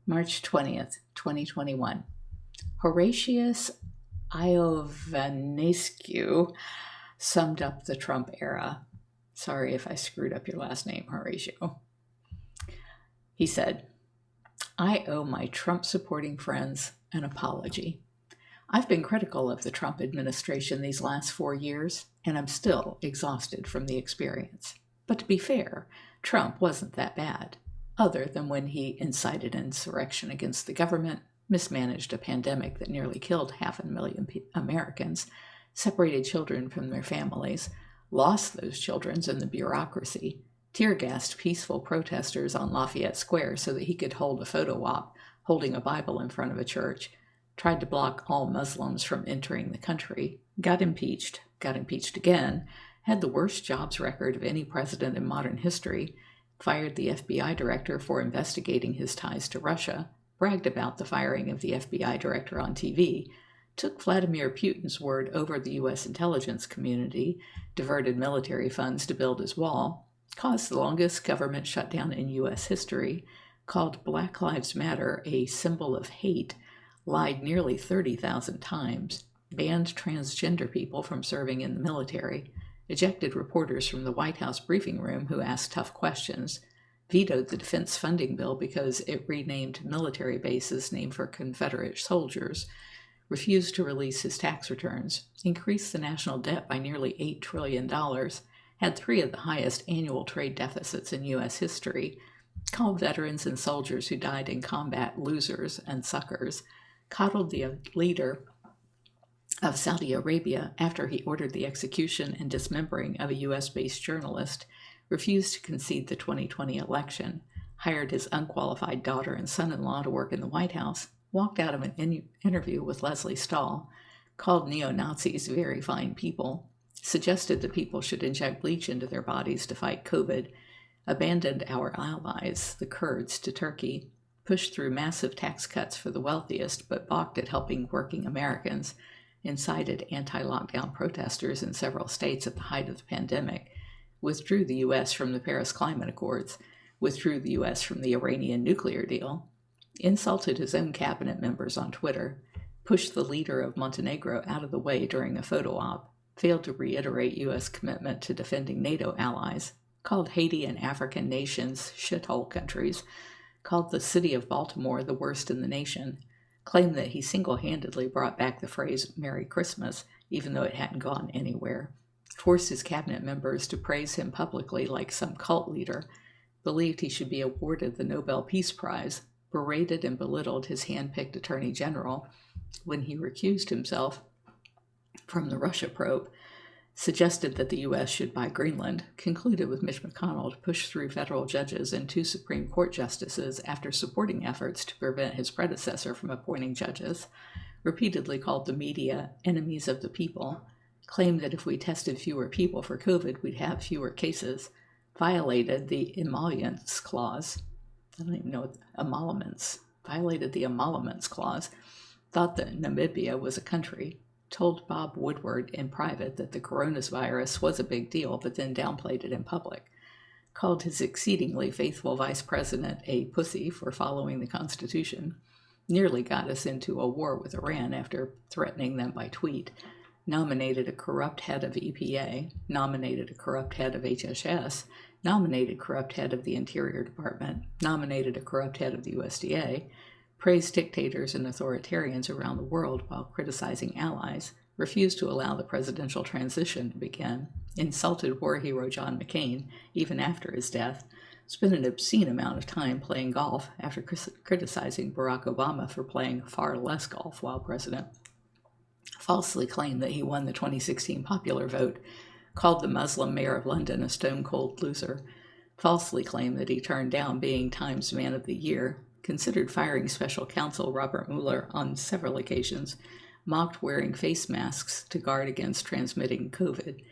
March 20th, 2021. Horatius Iovanaescu summed up the Trump era. Sorry if I screwed up your last name, Horatio. He said, "I owe my Trump-supporting friends an apology. I've been critical of the Trump administration these last 4 years, and I'm still exhausted from the experience. But to be fair, Trump wasn't that bad, other than when he incited insurrection against the government, mismanaged a pandemic that nearly killed 500,000 Americans, separated children from their families, lost those children in the bureaucracy, tear-gassed peaceful protesters on Lafayette Square so that he could hold a photo op holding a Bible in front of a church, tried to block all Muslims from entering the country, got impeached again, had the worst jobs record of any president in modern history, fired the FBI director for investigating his ties to Russia, bragged about the firing of the FBI director on TV, took Vladimir Putin's word over the U.S. intelligence community, diverted military funds to build his wall, caused the longest government shutdown in U.S. history, called Black Lives Matter a symbol of hate, lied nearly 30,000 times, banned transgender people from serving in the military, ejected reporters from the White House briefing room who asked tough questions, vetoed the defense funding bill because it renamed military bases named for Confederate soldiers, refused to release his tax returns, increased the national debt by nearly $8 trillion, had 3 of the highest annual trade deficits in U.S. history, called veterans and soldiers who died in combat losers and suckers, coddled the leader of Saudi Arabia after he ordered the execution and dismembering of a U.S.-based journalist, refused to concede the 2020 election, hired his unqualified daughter and son-in-law to work in the White House, walked out of an interview with Leslie Stahl, called neo-Nazis very fine people, suggested that people should inject bleach into their bodies to fight COVID, abandoned our allies, the Kurds, to Turkey, pushed through massive tax cuts for the wealthiest but balked at helping working Americans, incited anti-lockdown protesters in several states at the height of the pandemic, withdrew the U.S. from the Paris Climate Accords, withdrew the U.S. from the Iranian nuclear deal, insulted his own cabinet members on Twitter, pushed the leader of Montenegro out of the way during a photo op, failed to reiterate U.S. commitment to defending NATO allies, called Haiti and African nations shithole countries, called the city of Baltimore the worst in the nation, claimed that he single-handedly brought back the phrase Merry Christmas, even though it hadn't gone anywhere, forced his cabinet members to praise him publicly like some cult leader, believed he should be awarded the Nobel Peace Prize, berated and belittled his hand-picked attorney general when he recused himself from the Russia probe, suggested that the U.S. should buy Greenland, concluded with Mitch McConnell to push through federal judges and 2 Supreme Court justices after supporting efforts to prevent his predecessor from appointing judges, repeatedly called the media enemies of the people, claimed that if we tested fewer people for COVID, we'd have fewer cases, violated the emoluments clause. I don't even know what emoluments. Violated the emoluments clause, thought that Namibia was a country, told Bob Woodward in private that the coronavirus was a big deal, but then downplayed it in public, called his exceedingly faithful vice president a pussy for following the Constitution, nearly got us into a war with Iran after threatening them by tweet, nominated a corrupt head of EPA, nominated a corrupt head of HHS, nominated corrupt head of the Interior Department, nominated a corrupt head of the USDA, praised dictators and authoritarians around the world while criticizing allies, refused to allow the presidential transition to begin, insulted war hero John McCain even after his death, spent an obscene amount of time playing golf after criticizing Barack Obama for playing far less golf while president, falsely claimed that he won the 2016 popular vote, called the Muslim mayor of London a stone-cold loser, falsely claimed that he turned down being Times Man of the Year, considered firing special counsel Robert Mueller on several occasions, mocked wearing face masks to guard against transmitting COVID,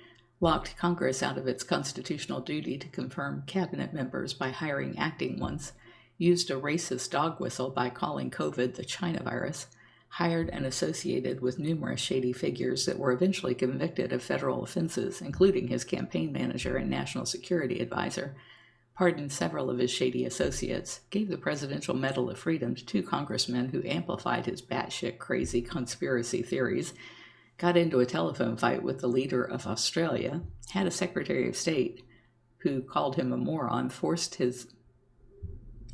locked Congress out of its constitutional duty to confirm cabinet members by hiring acting ones, used a racist dog whistle by calling COVID the China virus, hired and associated with numerous shady figures that were eventually convicted of federal offenses, including his campaign manager and national security advisor, pardoned several of his shady associates, gave the Presidential Medal of Freedom to 2 congressmen who amplified his batshit crazy conspiracy theories, got into a telephone fight with the leader of Australia, had a Secretary of State who called him a moron,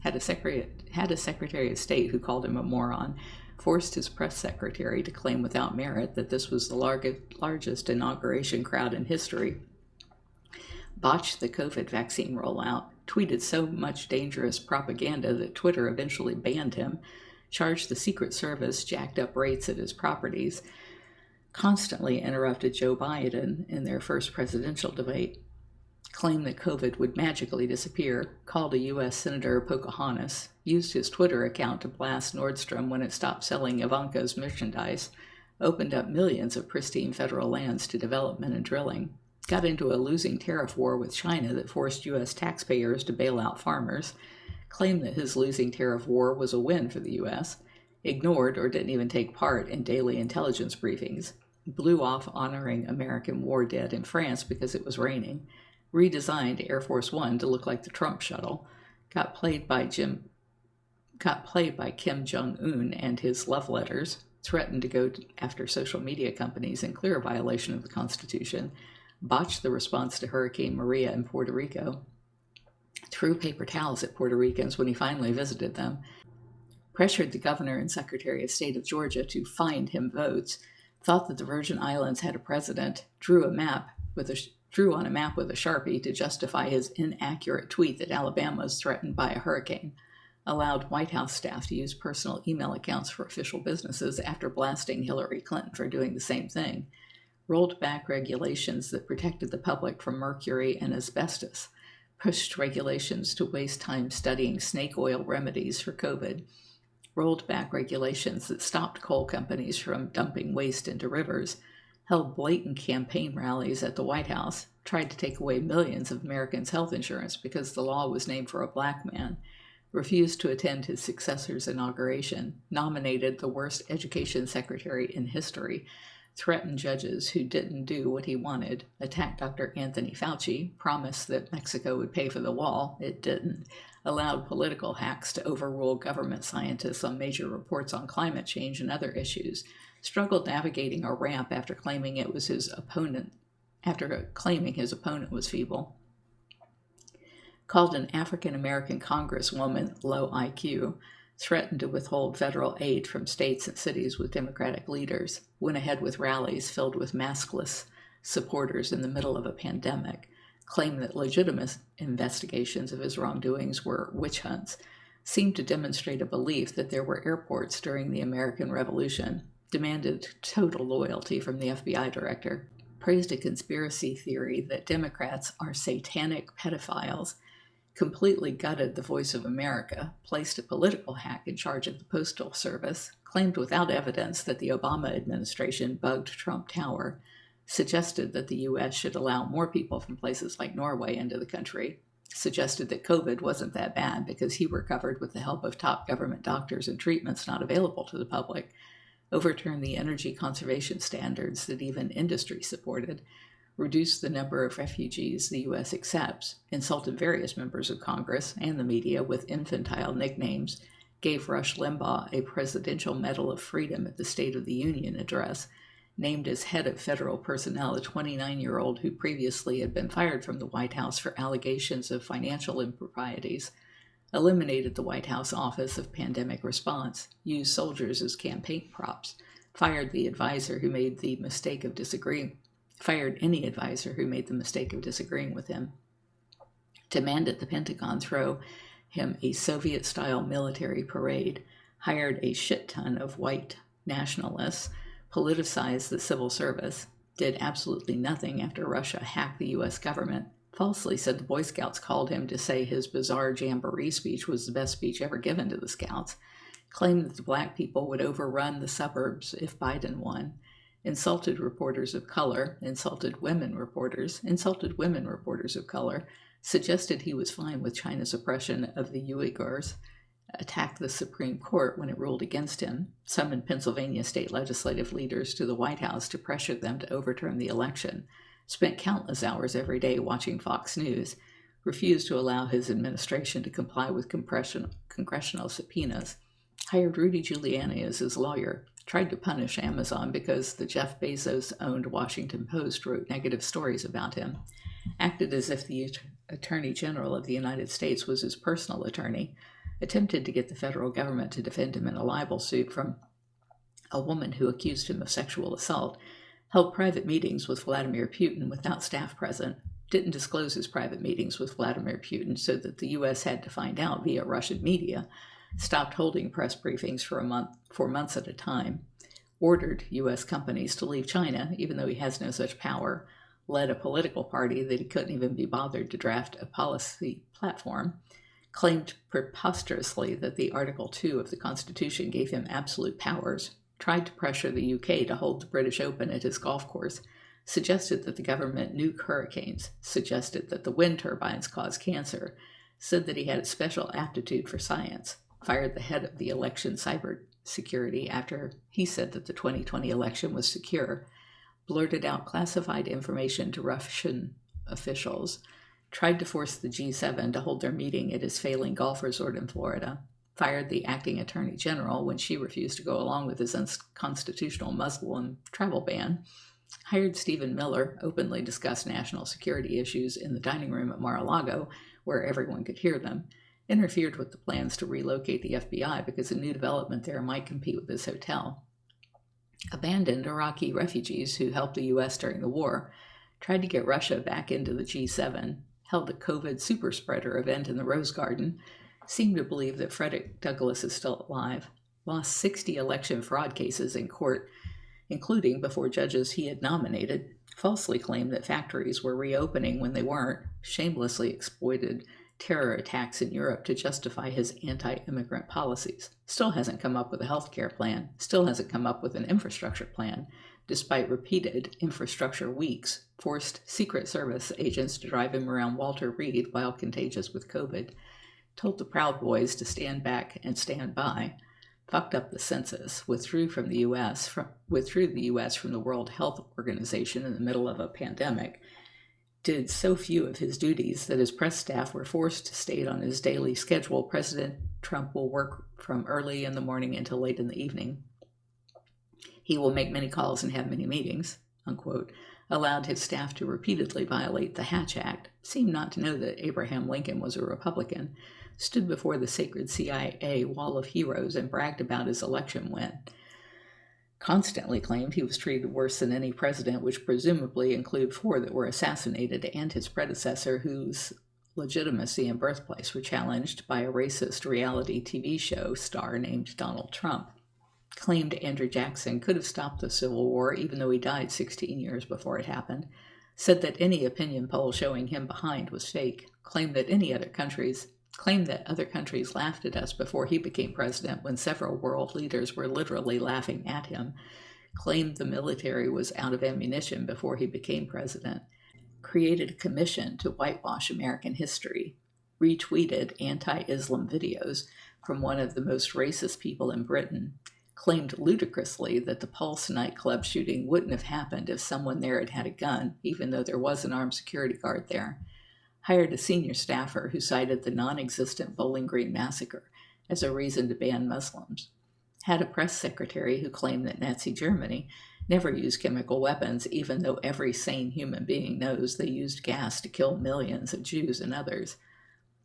had a Secretary of State who called him a moron, forced his press secretary to claim without merit that this was the largest inauguration crowd in history, botched the COVID vaccine rollout, tweeted so much dangerous propaganda that Twitter eventually banned him, charged the Secret Service jacked up rates at his properties, constantly interrupted Joe Biden in their first presidential debate, claimed that COVID would magically disappear, called a U.S. Senator Pocahontas, used his Twitter account to blast Nordstrom when it stopped selling Ivanka's merchandise, opened up millions of pristine federal lands to development and drilling, got into a losing tariff war with China that forced U.S. taxpayers to bail out farmers, claimed that his losing tariff war was a win for the U.S., ignored or didn't even take part in daily intelligence briefings, blew off honoring American war dead in France because it was raining, redesigned Air Force One to look like the Trump shuttle, got played by Kim Jong-un and his love letters, threatened to go after social media companies in clear violation of the Constitution, botched the response to Hurricane Maria in Puerto Rico, threw paper towels at Puerto Ricans when he finally visited them, pressured the governor and Secretary of State of Georgia to find him votes, thought that the Virgin Islands had a president, drew on a map with a Sharpie to justify his inaccurate tweet that Alabama is threatened by a hurricane, allowed White House staff to use personal email accounts for official businesses after blasting Hillary Clinton for doing the same thing, rolled back regulations that protected the public from mercury and asbestos, pushed regulations to waste time studying snake oil remedies for COVID, rolled back regulations that stopped coal companies from dumping waste into rivers, held blatant campaign rallies at the White House, tried to take away millions of Americans' health insurance because the law was named for a black man, refused to attend his successor's inauguration, nominated the worst education secretary in history, threatened judges who didn't do what he wanted, attacked Dr. Anthony Fauci, promised that Mexico would pay for the wall, it didn't, allowed political hacks to overrule government scientists on major reports on climate change and other issues, struggled navigating a ramp after claiming his opponent was feeble, called an African-American congresswoman low IQ, threatened to withhold federal aid from states and cities with Democratic leaders, went ahead with rallies filled with maskless supporters in the middle of a pandemic, claimed that legitimate investigations of his wrongdoings were witch hunts, seemed to demonstrate a belief that there were airports during the American Revolution, demanded total loyalty from the FBI director, praised a conspiracy theory that Democrats are satanic pedophiles, completely gutted the Voice of America, placed a political hack in charge of the Postal Service, claimed without evidence that the Obama administration bugged Trump Tower, suggested that the U.S. should allow more people from places like Norway into the country, suggested that COVID wasn't that bad because he recovered with the help of top government doctors and treatments not available to the public, overturned the energy conservation standards that even industry supported, reduced the number of refugees the U.S. accepts, insulted various members of Congress and the media with infantile nicknames, gave Rush Limbaugh a Presidential Medal of Freedom at the State of the Union address, named as head of federal personnel a 29-year-old who previously had been fired from the White House for allegations of financial improprieties, eliminated the White House Office of Pandemic Response, used soldiers as campaign props, fired any advisor who made the mistake of disagreeing with him, demanded the Pentagon throw him a Soviet-style military parade, hired a shit ton of white nationalists, politicized the civil service, did absolutely nothing after Russia hacked the U.S. government, falsely said the Boy Scouts called him to say his bizarre jamboree speech was the best speech ever given to the Scouts, claimed that the black people would overrun the suburbs if Biden won, insulted reporters of color, insulted women reporters of color, suggested he was fine with China's oppression of the Uyghurs, attacked the Supreme Court when it ruled against him, summoned Pennsylvania state legislative leaders to the White House to pressure them to overturn the election, spent countless hours every day watching Fox News, refused to allow his administration to comply with congressional subpoenas, hired Rudy Giuliani as his lawyer, tried to punish Amazon because the Jeff Bezos-owned Washington Post wrote negative stories about him, acted as if the Attorney General of the United States was his personal attorney, attempted to get the federal government to defend him in a libel suit from a woman who accused him of sexual assault, held private meetings with Vladimir Putin without staff present, didn't disclose his private meetings with Vladimir Putin so that the U.S. had to find out via Russian media, stopped holding press briefings for months at a time, ordered U.S. companies to leave China, even though he has no such power, led a political party that he couldn't even be bothered to draft a policy platform, claimed preposterously that the Article 2 of the Constitution gave him absolute powers, tried to pressure the UK to hold the British Open at his golf course, suggested that the government nuke hurricanes, suggested that the wind turbines cause cancer, said that he had a special aptitude for science, fired the head of the election cybersecurity after he said that the 2020 election was secure, blurted out classified information to Russian officials, tried to force the G7 to hold their meeting at his failing golf resort in Florida, fired the acting attorney general when she refused to go along with his unconstitutional Muslim travel ban, hired Stephen Miller, openly discussed national security issues in the dining room at Mar-a-Lago, where everyone could hear them, interfered with the plans to relocate the FBI because a new development there might compete with his hotel, abandoned Iraqi refugees who helped the U.S. during the war, tried to get Russia back into the G7, held the COVID super spreader event in the Rose Garden, seemed to believe that Frederick Douglass is still alive, lost 60 election fraud cases in court, including before judges he had nominated, falsely claimed that factories were reopening when they weren't, shamelessly exploited terror attacks in Europe to justify his anti-immigrant policies, still hasn't come up with a healthcare plan, still hasn't come up with an infrastructure plan, despite repeated infrastructure weeks, forced Secret Service agents to drive him around Walter Reed while contagious with COVID, told the Proud Boys to stand back and stand by, fucked up the census, withdrew the U.S. from the World Health Organization in the middle of a pandemic, did so few of his duties that his press staff were forced to state on his daily schedule President Trump will work from early in the morning until late in the evening. He will make many calls and have many meetings, unquote, allowed his staff to repeatedly violate the Hatch Act, seemed not to know that Abraham Lincoln was a Republican, stood before the sacred CIA wall of heroes and bragged about his election win, constantly claimed he was treated worse than any president, which presumably include 4 that were assassinated, and his predecessor, whose legitimacy and birthplace were challenged by a racist reality TV show star named Donald Trump, claimed Andrew Jackson could have stopped the Civil War even though he died 16 years before it happened, said that any opinion poll showing him behind was fake, claimed that other countries laughed at us before he became president when several world leaders were literally laughing at him, claimed the military was out of ammunition before he became president, created a commission to whitewash American history, retweeted anti-Islam videos from one of the most racist people in Britain, claimed ludicrously that the Pulse nightclub shooting wouldn't have happened if someone there had had a gun, even though there was an armed security guard there, hired a senior staffer who cited the non-existent Bowling Green massacre as a reason to ban Muslims, had a press secretary who claimed that Nazi Germany never used chemical weapons, even though every sane human being knows they used gas to kill millions of Jews and others,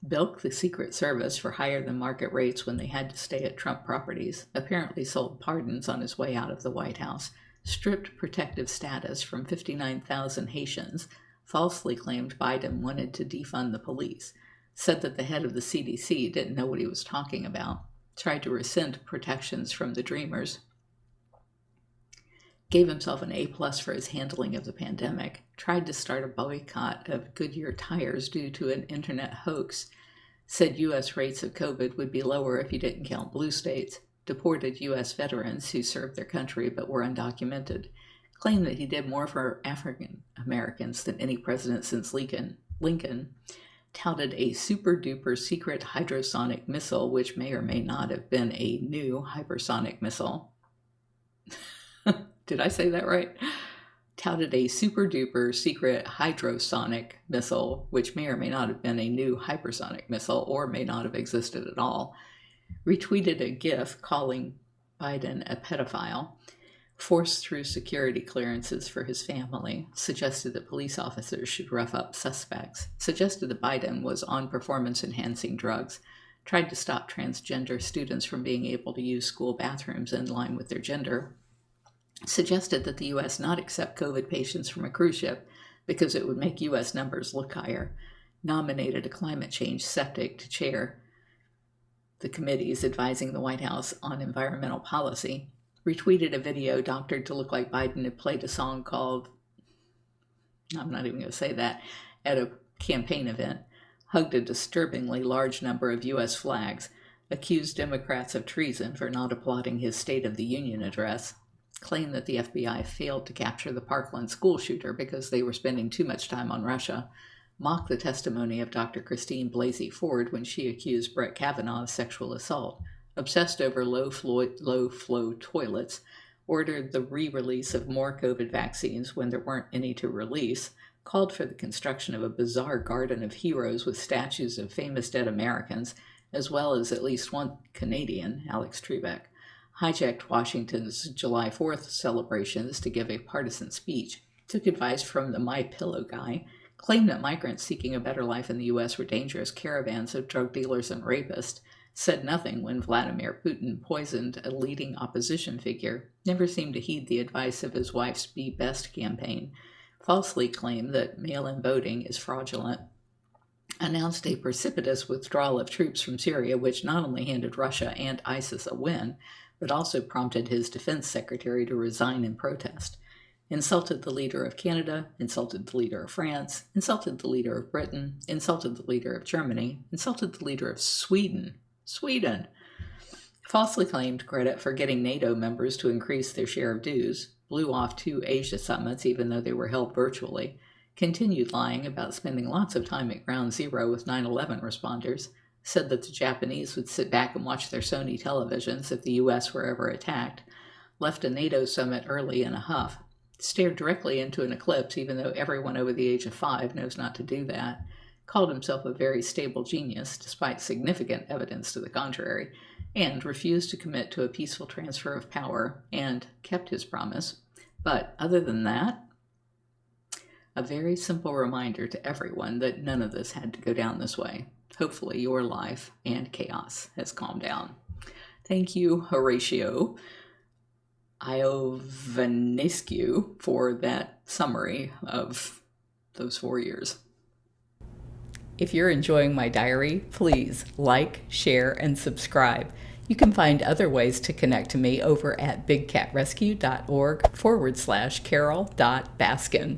bilked the Secret Service for higher than market rates when they had to stay at Trump properties, apparently sold pardons on his way out of the White House, stripped protective status from 59,000 Haitians, falsely claimed Biden wanted to defund the police, said that the head of the CDC didn't know what he was talking about, tried to rescind protections from the Dreamers, gave himself an A+ for his handling of the pandemic, tried to start a boycott of Goodyear tires due to an internet hoax, said U.S. rates of COVID would be lower if you didn't count blue states, deported U.S. veterans who served their country but were undocumented, claimed that he did more for African Americans than any president since Lincoln, touted a super-duper secret hydrosonic missile, which may or may not have been a new hypersonic missile. Did I say that right? touted a super-duper secret hydrosonic missile, which may or may not have been a new hypersonic missile or may not have existed at all, retweeted a GIF calling Biden a pedophile, forced through security clearances for his family, suggested that police officers should rough up suspects, suggested that Biden was on performance-enhancing drugs, tried to stop transgender students from being able to use school bathrooms in line with their gender, suggested that the U.S. not accept COVID patients from a cruise ship because it would make U.S. numbers look higher, nominated a climate change skeptic to chair the committees advising the White House on environmental policy, retweeted a video doctored to look like Biden had played a song called, I'm not even going to say that, at a campaign event, hugged a disturbingly large number of U.S. flags, accused Democrats of treason for not applauding his State of the Union address, claimed that the FBI failed to capture the Parkland school shooter because they were spending too much time on Russia, mocked the testimony of Dr. Christine Blasey Ford when she accused Brett Kavanaugh of sexual assault, obsessed over low-flow toilets, ordered the re-release of more COVID vaccines when there weren't any to release, called for the construction of a bizarre garden of heroes with statues of famous dead Americans, as well as at least one Canadian, Alex Trebek, hijacked Washington's July 4th celebrations to give a partisan speech, took advice from the My Pillow guy, claimed that migrants seeking a better life in the U.S. were dangerous caravans of drug dealers and rapists, said nothing when Vladimir Putin poisoned a leading opposition figure, never seemed to heed the advice of his wife's Be Best campaign, falsely claimed that mail-in voting is fraudulent, announced a precipitous withdrawal of troops from Syria, which not only handed Russia and ISIS a win, but also prompted his defense secretary to resign in protest, insulted the leader of Canada, insulted the leader of France, insulted the leader of Britain, insulted the leader of Germany, insulted the leader of Sweden, falsely claimed credit for getting NATO members to increase their share of dues, blew off 2 Asia summits even though they were held virtually, continued lying about spending lots of time at Ground Zero with 9/11 responders, said that the Japanese would sit back and watch their Sony televisions if the U.S. were ever attacked, left a NATO summit early in a huff, stared directly into an eclipse even though everyone over the age of 5 knows not to do that, called himself a very stable genius despite significant evidence to the contrary, and refused to commit to a peaceful transfer of power, and kept his promise. But other than that, a very simple reminder to everyone that none of this had to go down this way. Hopefully your life and chaos has calmed down. Thank you, Horatio Iovanaescu, for that summary of those 4 years. If you're enjoying my diary, please like, share, and subscribe. You can find other ways to connect to me over at bigcatrescue.org/Carole.Baskin.